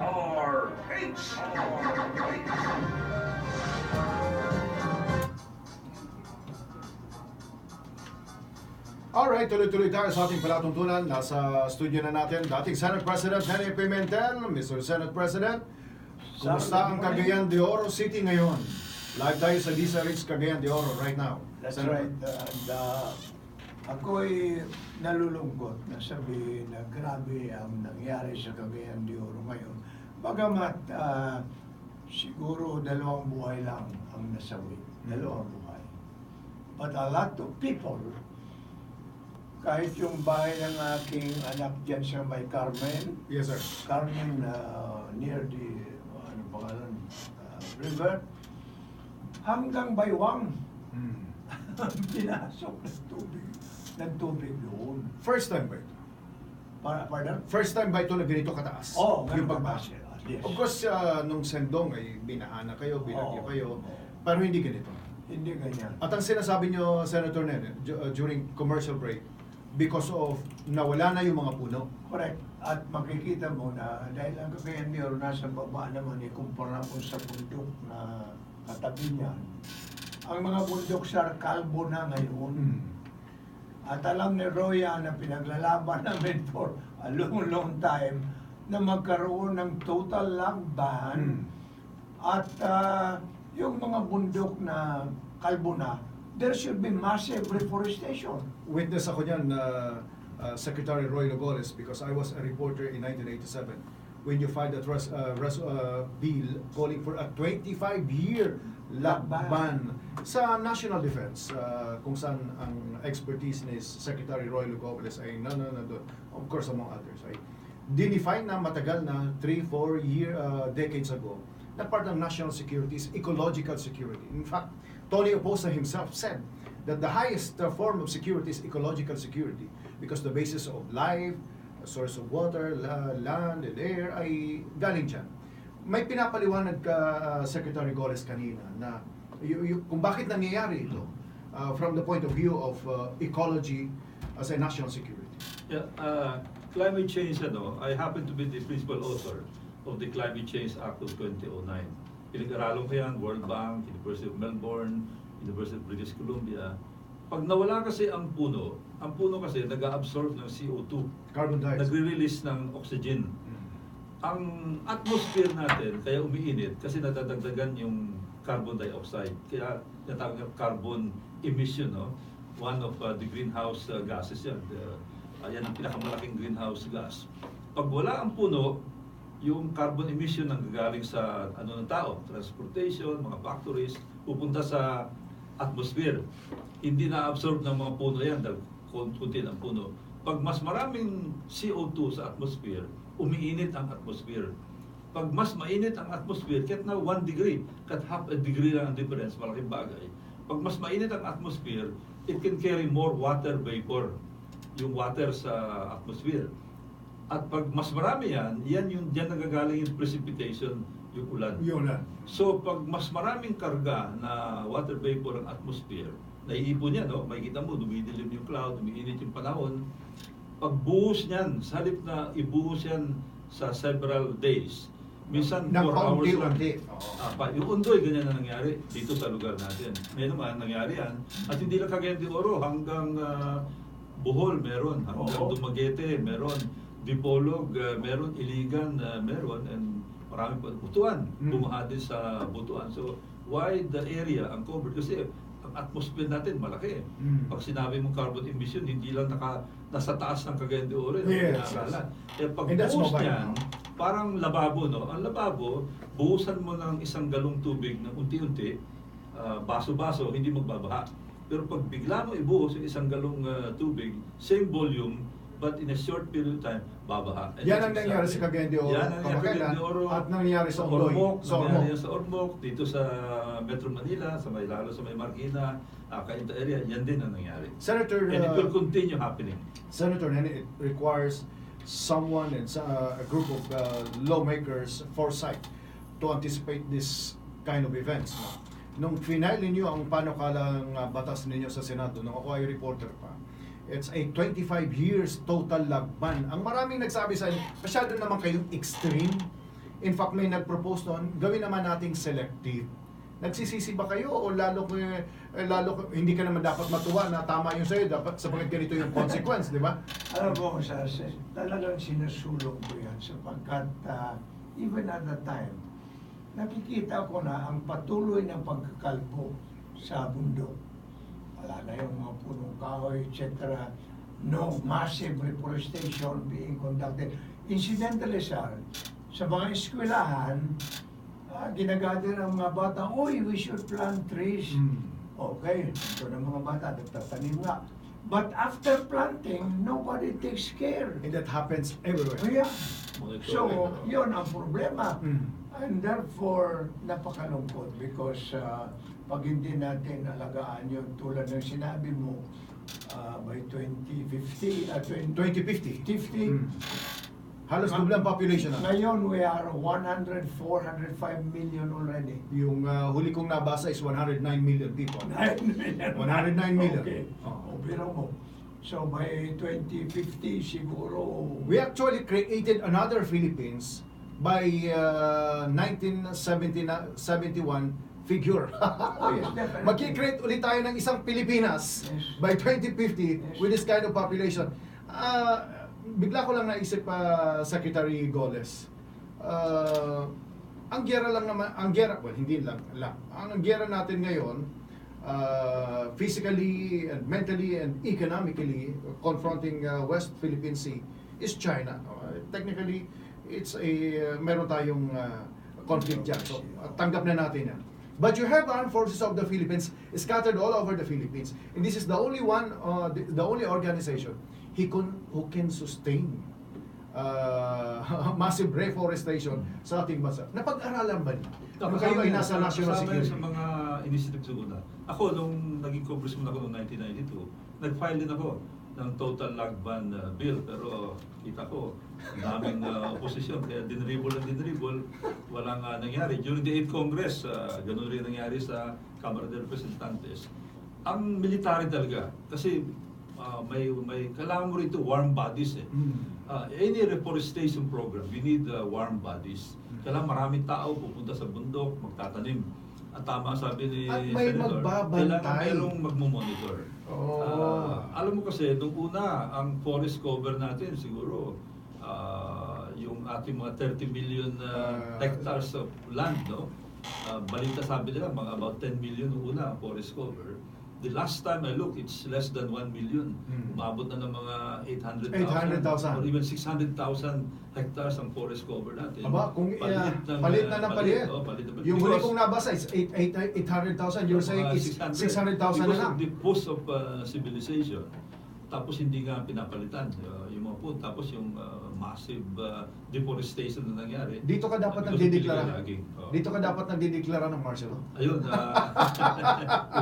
DZRH. Alright, tuloy-tuloy tayo sa ating palatuntunan. Nasa studio na natin dating Senate President Nene Pimentel. Mr. Senate President, kumusta ang Cagayan de Oro City ngayon? Live tayo sa DZRH Cagayan de Oro right now. That's Senator. right. Ako'y nalulungkot na sabihin na grabe ang nangyari sa Cagayan de Oro ngayon. Bagamat siguro dalawang buhay lang ang nasawi. Dalawang buhay. But a lot of people, kahit yung bahay ng aking anak dyan sa may Carmen, Yes, sir. Carmen near the ano pangalan, river, hanggang Baywang, pinasok ng tubig doon. First time ba ito? Pardon? First time ba ito na ganito kataas? Oo, yung ganun pagbaha? kataas, yes. Of course, nung sendong ay binahana kayo, binagyo Oo. kayo, pero hindi ganito. Hindi ganyan. At ang sinasabi nyo, Senator Nene, during commercial break, because of nawala na yung mga puno. Correct. At makikita mo na dahil ang Cagayan de Oro nasa baba naman, ikumpara mo sa bundok na katabi niyan. Ang mga bundok sa kalbo na ngayon. At alam ni Roya na pinaglalaban namin for a long time na magkaroon ng total lockdown. At yung mga bundok na kalbo na, there should be massive reforestation. Witness ako niyan, Secretary Roilo Golez, because I was a reporter in 1987 when you filed that bill calling for a 25-year ban sa national defense, kung saan ang expertise ni Secretary Roilo Golez ay doon. Of course, among others, ay dinefine na matagal na 3-4 decades ago na part ng national security is ecological security. In fact, Tony Oposa himself said that the highest form of security is ecological security because the basis of life, source of water, land, and air ay galing dyan. May pinapaliwanag ka, Secretary Golez, kanina na kung bakit nangyayari ito from the point of view of ecology as a national security. Yeah, climate change, I happen to be the principal author of the Climate Change Act of 2009. Pinag-aralan ko yan, World Bank, University of Melbourne, University of British Columbia. Pag nawala kasi ang puno kasi nag-absorb ng CO2. Carbon dioxide. Nagre-release ng oxygen. Ang atmosphere natin, kaya umiinit kasi nadadagdagan yung carbon dioxide. Kaya natawag ng carbon emission, no? One of the greenhouse gases yan. Yan ang pinakamalaking greenhouse gas. Pag wala ang puno, yung carbon emission nang gagaling sa ng tao, transportation, mga factories, pupunta sa atmosphere. Hindi na-absorb ng mga puno yan dahil kunti ng puno. Pag mas maraming CO2 sa atmosphere, umiinit ang atmosphere. Pag mas mainit ang atmosphere, kahit na 1 degree, kahit half a degree lang ang difference, malaking bagay. Pag mas mainit ang atmosphere, it can carry more water vapor, yung water sa atmosphere. At pag mas marami yan yung diyan nagagaling yung precipitation, yung ulan. Yung ulan. So pag mas maraming karga na water vapor ang atmosphere, naiipon yan, no? Makikita mo, dumidilim yung cloud, umiinit yung panahon. Pag buhos niyan, sa halip na ibuhos yan sa several days, minsan 4 hours lang. Yung Undoy, ganyan na nangyari dito sa lugar natin. May naman nangyari yan. At hindi lang Cagayan de Oro, hanggang Bohol meron, hanggang Dumaguete meron. Dipolog, meron, Iligan, meron, and marami pa. Butuan, bumaha din sa Butuan. So, wide the area ang covered? Kasi ang atmosphere natin malaki. Pag sinabi mong carbon emission, hindi lang nasa taas ng Cagayan de Oro. Yes. Kaya pag buhos niyan, parang lababo, no? Ang lababo, buhusan mo ng isang galong tubig na unti-unti, baso-baso, hindi magbabaha. Pero pag bigla mo ibuhos yung isang galong tubig, same volume, but in a short period of time, babaha. Yan ang nangyari sa Cagayan de Oro. Yan ang nangyari sa Cagayan de Oro. At nangyari sa Ormoc. Sa Nangyari sa Ormoc, dito sa Metro Manila, lalo sa may Marikina, Cainta area, yan din ang nangyari. Senator, And it will continue happening. Senator Nene, it requires someone and a group of lawmakers foresight to anticipate this kind of events. Nung final ninyo ang panukalang batas ninyo sa Senado, nung ako ay reporter pa, it's a 25 years total ban. Ang maraming nagsabi sa inyo, masyado naman kayong extreme. In fact, may nag-propose noon, gawin naman nating selective. Nagsisisi ba kayo o hindi ka naman dapat matuwa na tama yung sa'yo, dapat sapagkat ganito yung consequence, di ba? Alam mo, talagang sinusulong ko yan sapagkat even at the time, nakikita ko na ang patuloy ng pagkakalbo sa bundok. Wala na yung mga punong kahoy, etc. No massive reforestation being conducted. Incidentally, sir, sa mga eskwelahan, ginagather ng mga bata, "Uy, we should plant trees." Okay, ito ng mga bata, nagtatanim nga. But after planting, nobody takes care. And that happens everywhere. Yeah. So, yun ang problema. And therefore, napakalungkot because pag hindi natin alagaan yun, tulad ng sinabi mo, by 2050, 2050. 50, Halos doble ang population na. ngayon we are 105 million already. Yung huli kong nabasa is 109 million people. 9 million. 109 million. Okay. Oh. Biro mo. So by 2050 siguro... We actually created another Philippines by 1971 figure. Oh, yes, definitely. Mag-create ulit tayo ng isang Pilipinas Yes. by 2050 Yes. with this kind of population. Bigla ko lang naisip Secretary Golez. Ang giyera lang naman, well hindi lang. Ang giyera natin ngayon, physically and mentally and economically confronting West Philippine Sea is China. Technically, it's meron tayong conflict dyan. So, tanggap na natin yan. But you have armed forces of the Philippines scattered all over the Philippines. And this is the only one, the only organization who can sustain massive reforestation sa ating bansa. Napag-aralan ba niyo? Nung kayo ay nasa national security. Sa mga initiative siguro. Ako, nung naging congressman ako noong 1992, nag-file din ako ng total log ban bill. Pero kita ko, daming opposition. Kaya dinribble, walang nangyari. During the 8th Congress, ganun rin nangyari sa Kamara de Representantes. Ang military talaga, kasi may kailangan mo rito warm bodies eh. Any reforestation program, you need warm bodies. Kailangan maraming tao pupunta sa bundok, magtatanim. At tama sabi ni At may Senator, magbabantay. kailangan mayroong magmumonitor. Alam mo kasi, nung una, ang forest cover natin siguro, yung ating mga 30 million hectares of land, no? Balita sabi nila, mga about 10 million nung una ang forest cover. The last time I looked, it's less than 1 million. Umabot na ng mga 800,000 or even 600,000 hectares ang forest cover natin. Aba, kung palit na ng palit. Yung huli kong nabasa is 800,000. You're saying it's 600,000 na lang. Because of the post of civilization. Tapos hindi nga pinapalitan yung mga po. Tapos yung massive deforestation na nangyari. Dito ka dapat nagdideklara. Dito ka dapat nagdideklara ng martial law. Ayun,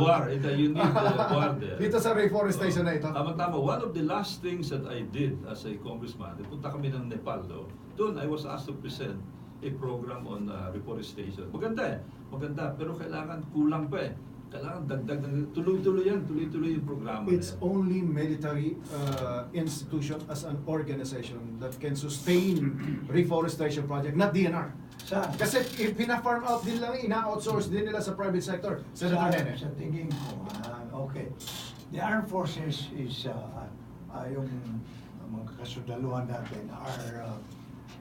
war. You need war there. Dito sa reforestation na ito. Tama-tama. One of the last things that I did as a congressman, punta kami ng Nepal. Doon, I was asked to present a program on reforestation. Maganda eh. Maganda. Pero kailangan kulang pa eh. Kailangan dagdag, tuloy-tuloy yung programa. It's only military institution as an organization that can sustain reforestation project, not DNR. Kasi pina-farm out din lang, ina-outsource din nila sa private sector. Senator Nene. Sa tingin ko, okay. The armed forces is, yung mga kasundaluhan natin are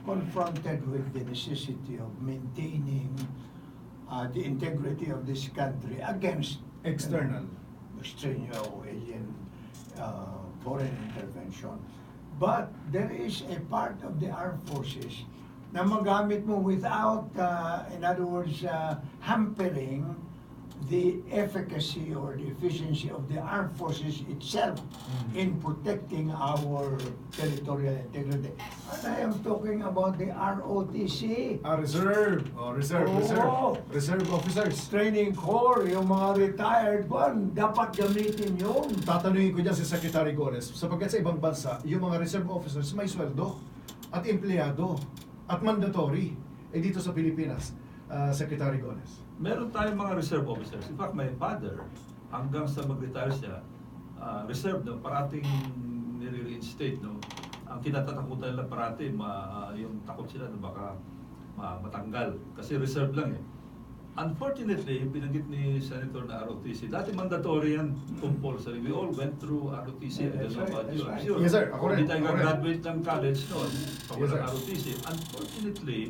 confronted with the necessity of maintaining the integrity of this country against External. Alien foreign intervention. But there is a part of the armed forces na magamit mo without, in other words, hampering the efficacy or the efficiency of the armed forces itself in protecting our territorial integrity. And I am talking about the ROTC. Reserve. Reserve officers. Training Corps, yung mga retired one, dapat gamitin yun. Tatanungin ko dyan si Secretary Golez, sapagkat sa ibang bansa, yung mga reserve officers may sweldo at empleyado at mandatory. Dito sa Pilipinas, Secretary Golez. Meron tayong mga reserve officers. In fact, my father, hanggang sa mag-retire siya, reserve, no, parating nire-reinstate, no. Ang kinatatakutan nila parati, yung takot sila na baka matanggal kasi reserve lang eh. Unfortunately, binanggit ni Senator na ROTC. Dati mandatory yan, compulsory. We all went through ROTC. I don't know about you. I'm sure. Yes, sir. Ako rin. Hindi tayo graduate ng college noon pag Yes, walang sir. ROTC. Unfortunately,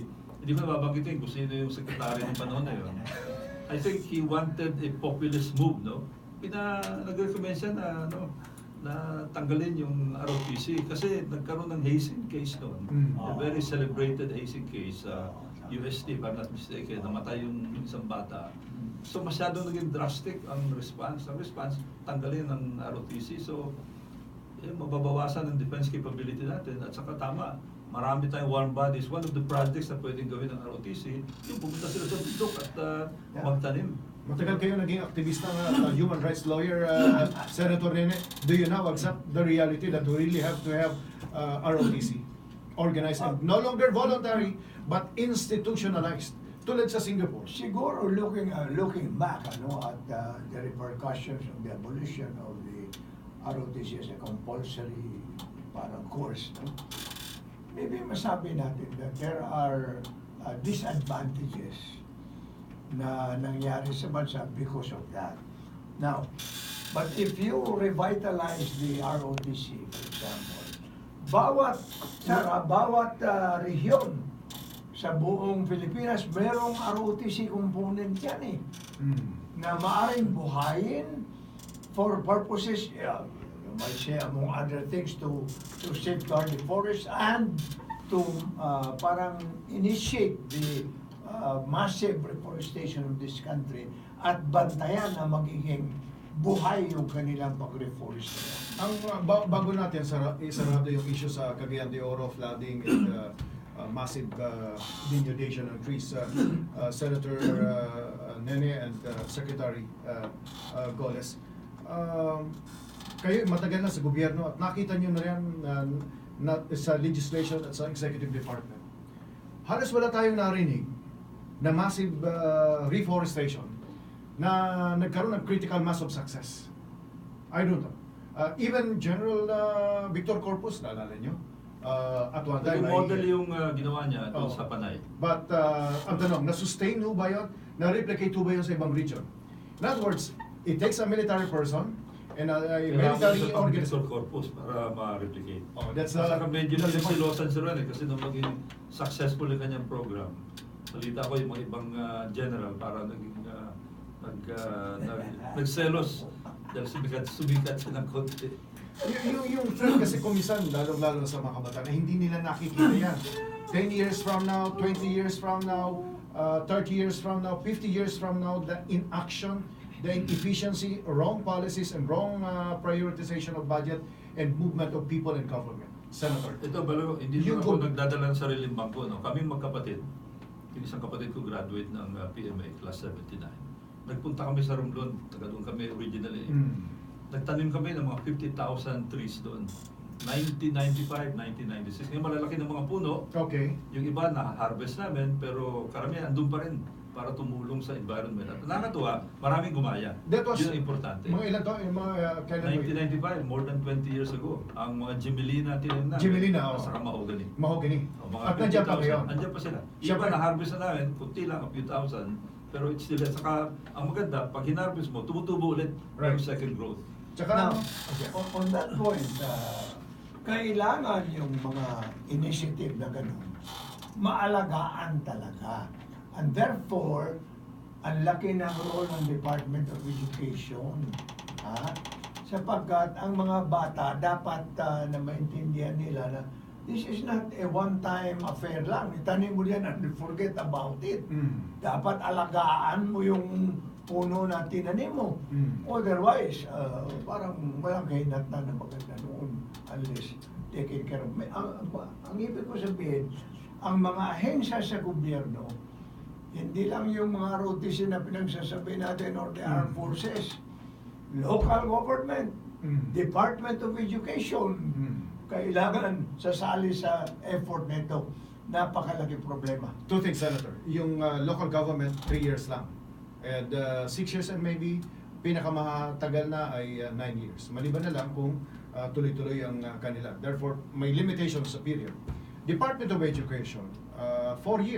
hindi ko nababanggitin kung sino yung sekretary ng panahon na yun. I think he wanted a populist move, no? Nag-recommend siya na, na tanggalin yung ROTC kasi nagkaroon ng hazing case noon. A very celebrated hazing case. UST, if I'm not mistaken, namatay yung isang bata. So masyadong naging drastic ang response. Ang response, tanggalin ng ROTC. So, mababawasan ang defense capability natin. At saka tama, marami tayong warm bodies. One of the projects na pwedeng gawin ng ROTC, yung pumunta sila sa bundok at magtanim. Matagal kayo naging aktivista human rights lawyer, Senator Nene. Do you now accept the reality that we really have to have ROTC organized and no longer voluntary but institutionalized tulad sa Singapore? Siguro looking back at the repercussions of the abolition of the ROTC as a compulsory parang course, no? Maybe masabi natin that there are disadvantages na nangyari sa bansa because of that. Now, but if you revitalize the ROTC, for example, bawat rehiyon sa buong Pilipinas, merong ROTC component yan eh, na maaring buhayin for purposes, you might say among other things, to safeguard the forest and to parang initiate the massive reforestation of this country at bantayan na magiging buhay yung kanilang pag-reforest. Ang bago natin isarado yung issue sa Cagayan de Oro, flooding and massive denudation of trees, Senator Nene and Secretary Golez, kayo matagal na sa gobyerno at nakita nyo na yan sa legislation at sa executive department. Halos wala tayong narinig na massive reforestation na nagkaroon ng critical mass of success. I don't know. Even General Victor Corpus, naalala nyo? At one time, Yung model yung ginawa niya doon sa Panay. But ang tanong, na-sustain ho ba yun? Na-replicate ho ba yun sa ibang region? In other words, it takes a military person and a military Kailangan organization. sa corpus para ma-replicate. That's Saka medyo that's the point. silosan si Ron kasi nung maging successful yung kanyang program, salita ko yung mga ibang general para naging nagselos dahil sumikat siya ng konti. Yung trend kasi kumisan, lalo sa mga kabataan, na hindi nila nakikita yan. 10 years from now, 20 years from now, 30 years from now, 50 years from now, the inaction, the inefficiency, wrong policies, and wrong prioritization of budget and movement of people and government. Senator. Ito, balo, hindi Yung ako nagdadala ng sariling bangko. No? Kaming magkapatid, yung isang kapatid ko graduate ng PMA, class 79. Nagpunta kami sa Romblon, taga doon kami originally. Nagtanim kami ng mga 50,000 trees doon. 1995, 1996. Ngayon malalaki ng mga puno. Okay. Yung iba na-harvest namin, pero karamihan andun pa rin para tumulong sa environment. At nakakatuwa, maraming gumaya. That was, yun ang importante. mga ilan to? Yung mga kailan ba yun? 1995, more than 20 years ago. Ang mga Jimelina tinanim namin. Jimelina, oo. Saka mahogany. Mahogany. Mga At nandiyan pa 50,000. kayo? Andyan pa sila. Siyempre. Iba na-harvest na namin, kunti lang, a few thousand. Pero it's still, saka ang maganda, pag hinarvest mo, tumutubo ulit Right. yung second growth. Tsaka, Now, on that point, kailangan yung mga initiative na gano'n, maalagaan talaga. And therefore, ang laki ng role ng Department of Education. Sapagkat ang mga bata dapat na maintindihan nila na this is not a one-time affair lang. Itanim mo yan and forget about it. Dapat alagaan mo yung puno na tinanim mo. Otherwise, parang walang kahinatnan na maganda noon unless taken care of. Ang ibig ko sabihin, ang mga ahensya sa gobyerno, hindi lang yung mga ROTC na pinagsasabi natin or the armed forces, local government, Department of Education, kailangan sasali sa effort nito. Napakalaki problema. two things, Senator. Yung local government, 3 years lang. And 6 years and maybe pinakamatagal na ay 9 years. Maliban na lang kung tuloy-tuloy ang kanila. Therefore, may limitations sa period. Department of Education, 4 years.